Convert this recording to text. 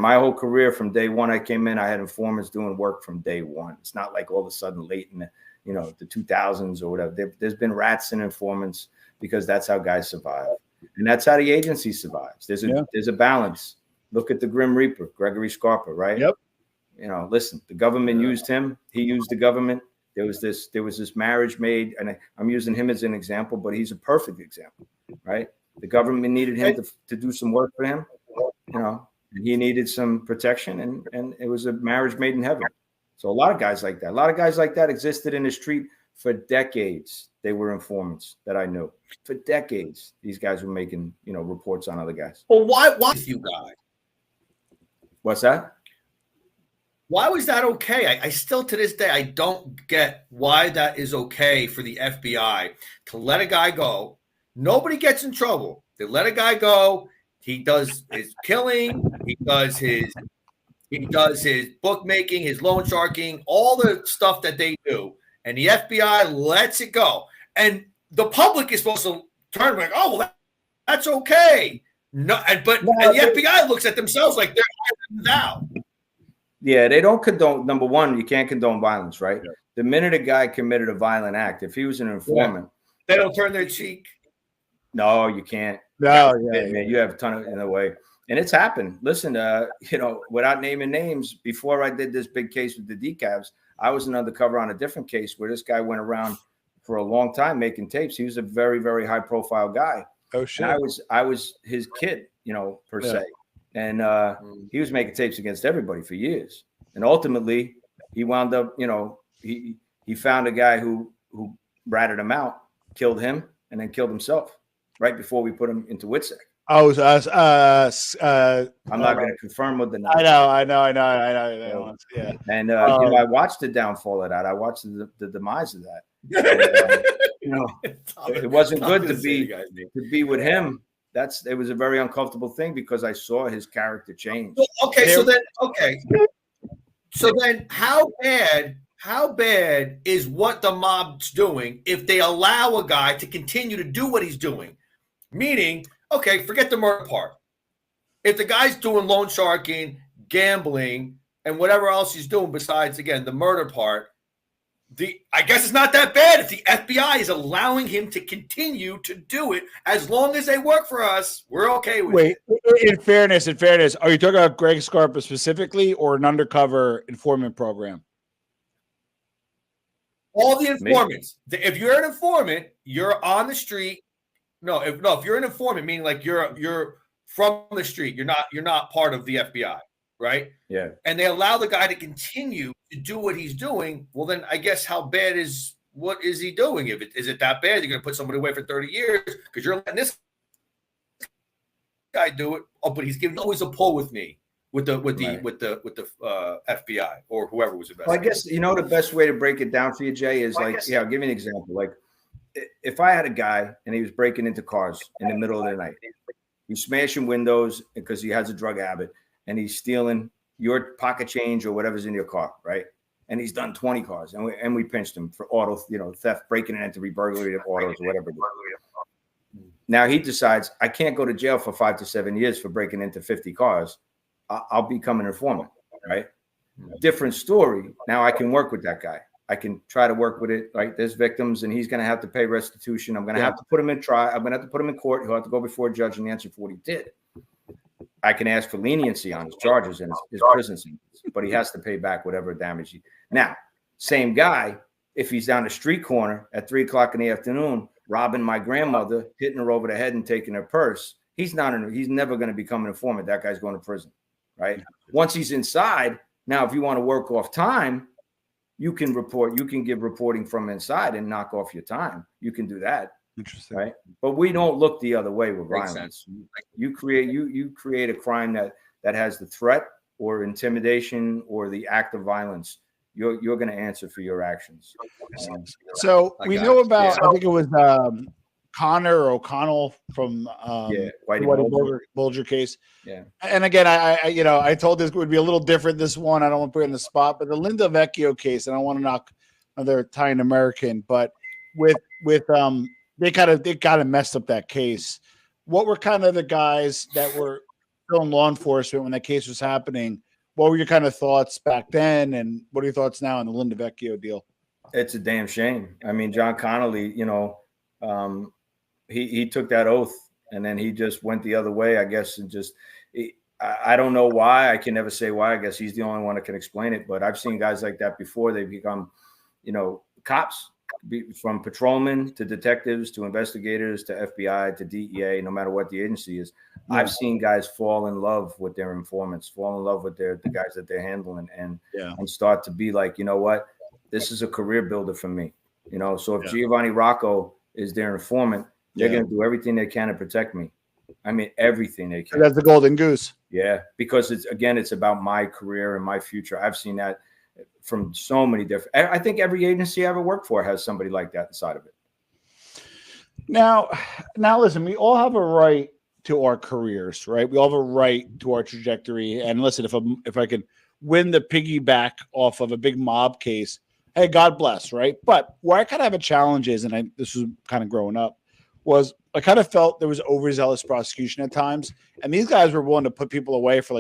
My whole career from day one I came in, I had informants doing work from day one. It's not like all of a sudden late in the 2000s or whatever. There's been rats and informants because that's how guys survive. And that's how the agency survives. There's a balance. Look at the Grim Reaper, Gregory Scarpa, right? Yep. Listen, the government used him. He used the government. There was this marriage made, and I'm using him as an example, but he's a perfect example, right? The government needed him to do some work for him, and he needed some protection, and it was a marriage made in heaven. So a lot of guys like that existed in the street for decades. They were informants that I knew. For decades, these guys were making, reports on other guys. Well, why with you guys? What's that? Why was that okay? I still, to this day, I don't get why that is okay for the FBI to let a guy go. Nobody gets in trouble. They let a guy go. He does his killing. He does his bookmaking, his loan sharking, all the stuff that they do. And the FBI lets it go. And the public is supposed to turn like, oh, well, that's okay. No, and the FBI looks at themselves like they're now. Yeah, they don't condone. Number one, you can't condone violence, right? Yeah. The minute a guy committed a violent act, if he was an informant, they don't turn their cheek. No, you can't. No, man, you have a ton of in a way, and it's happened. Listen, without naming names, before I did this big case with the DeCavs, I was an undercover on a different case where this guy went around for a long time making tapes. He was a very, very high profile guy. Oh shit! And I was his kid, per se. And he was making tapes against everybody for years. And ultimately, he wound up, he found a guy who ratted him out, killed him, and then killed himself right before we put him into WITSEC. Oh, I'm not going to confirm or deny. I know. Yeah. And I watched the downfall of that. I watched the demise of that. And, it wasn't good to be with him. It was a very uncomfortable thing because I saw his character change. So then how bad is what the mob's doing if they allow a guy to continue to do what he's doing? Meaning, okay, forget the murder part. If the guy's doing loan sharking, gambling, and whatever else he's doing besides, again, the murder part, I guess it's not that bad if the FBI is allowing him to continue to do it as long as they work for us. We're okay with it. Wait, in fairness, are you talking about Greg Scarpa specifically or an undercover informant program? All the informants. If you're an informant, you're on the street. If you're an informant, meaning like you're from the street, you're not part of the FBI, right? Yeah. And they allow the guy to continue to do what he's doing. Well, then I guess what is he doing? Is it that bad? You're going to put somebody away for 30 years because you're letting this guy do it. Oh, but he's always a pull with me with the FBI or whoever was investigating. Well, I guess the best way to break it down for you, Jay, is I'll give you an example. Like if I had a guy and he was breaking into cars in the middle of the night, he's smashing windows because he has a drug habit and he's stealing your pocket change or whatever's in your car, right? And he's done 20 cars, and we pinched him for auto, theft, breaking and entering, burglary of autos, or whatever. Now he decides I can't go to jail for 5 to 7 years for breaking into 50 cars. I'll become an informant, right? Different story. Now I can work with that guy. I can try to work with it. Right? There's victims, and he's going to have to pay restitution. I'm going to have to put him in trial. I'm going to have to put him in court. He'll have to go before a judge and answer for what he did. I can ask for leniency on his charges and his prison sentence, but he has to pay back whatever damage he. Now, same guy, if he's down the street corner at 3:00 in the afternoon, robbing my grandmother, hitting her over the head and taking her purse, he's never going to become an informant. That guy's going to prison, right? Once he's inside, now if you want to work off time, you can report. You can give reporting from inside and knock off your time. You can do that. Interesting, right? But we don't look the other way with violence. You create a crime that has the threat or intimidation or the act of violence. You're going to answer for your actions. So we know about. I think it was Connor or O'Connell from Whitey Bulger case. Yeah. And again, I told this would be a little different. This one, I don't want to put it in the spot, but the Linda Vecchio case, and I don't want to knock another Italian American, but with they kind of messed up that case. What were kind of the guys that were still in law enforcement when that case was happening. What were your kind of thoughts back then, and what are your thoughts now on the Linda Vecchio deal? It's a damn shame. I mean, John Connolly, he took that oath and then he just went the other way, I guess, and just I don't know why. I can never say why. I guess he's the only one that can explain it. But I've seen guys like that before. They become, cops, from patrolmen to detectives to investigators to FBI to DEA, no matter what the agency is. Yeah. I've seen guys fall in love with their informants, fall in love with the guys that they're handling, and start to be like, you know what, this is a career builder for me. So if Giovanni Rocco is their informant, they're going to do everything they can to protect me. I mean, everything they can. That's the golden goose. Yeah, because it's about my career and my future. I've seen that from so many different. I think every agency I ever worked for has somebody like that inside of it. Now, listen, we all have a right to our careers, right? We all have a right to our trajectory. And listen, if I can win the piggyback off of a big mob case, hey, God bless, right? But where I kind of have a challenge is, and this was kind of growing up, was I kind of felt there was overzealous prosecution at times, and these guys were willing to put people away for like